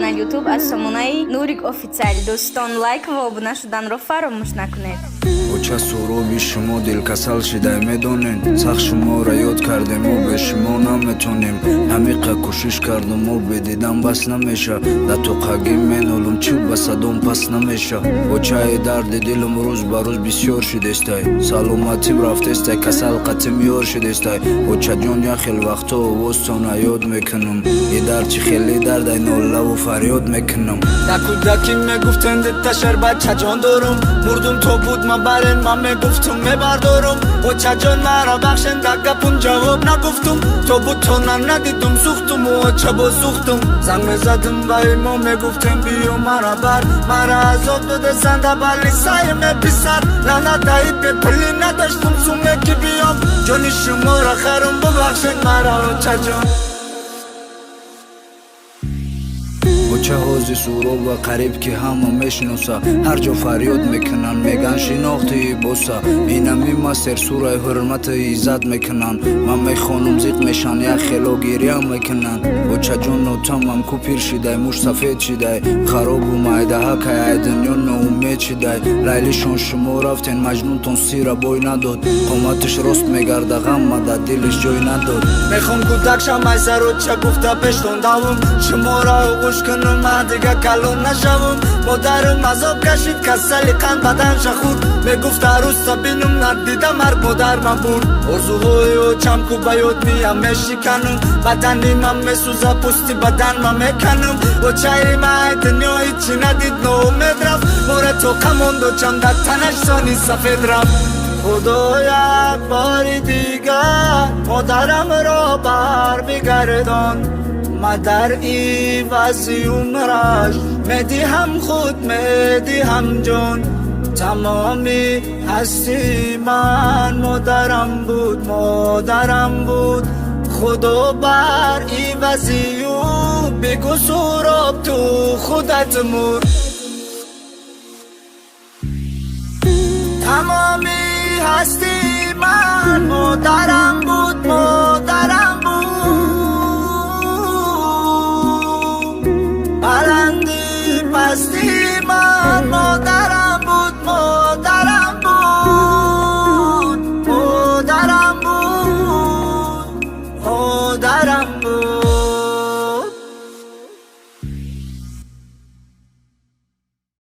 на YouTube аз сомонаи Нурик официали. Дӯстон лайк ва обуна шуданро фаромӯш накунед. Оча суроби шумо дилкасал шидай медонем, сахт шуморо ёд кардем, мо бе шумо наметонем. Ҳамиқа кӯшиш кардум, мо бедидан бас намеша. Да тоқагим менолум, чӣ ба садом пас намеша. Очаи дарди дилум рӯз ба рӯз бисёр шидестай. Саломатим рафтестай, касал қатим ёр шидестай. Очаҷон я хел вақтҳо овозтона ёд мекунам. И дар чӣ хели дардай нолаву фарёд мекунам. Да кӯдаки мегуфтен дитташар бачаҷон дорум. Мурдум то буд ма барен ман мегуфтум мебардорум. Очаҷон маро бахшен да гапум ҷавоб нагуфтум. То буд то надидум сӯхтум оча бо сӯхтум. Занг мезадим ба имо мегуфтем биё мара бар. Мара азоб додасан да бали саиме писар. Лаънатаи бепулӣ надоштум суме ки биём. ҷони шуморо харум бубахшед мара очаҷон. Очаҳози суроб ва қариб ки ҳама мешиноса. Ҳар ҷо фарёд мекунан, меган шинохтии боса. Инами масер сураи ҳурмати иззат мекунан. Ман мехонум зиқ мешан, як хело гирьям мекунан. Очаҷон нотамам ку пир шидай, муш сафед шидай. харобу майдаҳакай ай дунё ноумед шидай. Лайлишон шумо рафтен, маҷнунтон сира бой надод. қоматиш рост мегарда ғамма да дилиш ҷой надод. Мехом кӯдакшам айсар оча гуфта пештондавум. Шуморо оғӯш кунум ман дига калон нашавум. модарим азоб кашид касали қанд баданша хурд. мегуфт арӯста бинум надида марг модар ман бурд. орзуҳои очам ку ба ёд миям мешиканум. бадани ман месӯза пӯсти бадан ман меканум. очаи ман дунё ҳичи надид ноумед рафт. море тоқа мондочам дар танаш сони сафед рафт. худо як бори дигар модарамро барбигардон. مادر ایوازی عمرش میدیم خود میدیم جون. تمامی هستی من مادرم بود. خدا بر ایوازی و بگو سراب تو خودت مور. تمامی هستی من مادرم بود. پستی من مادرم بود. مادرم بود.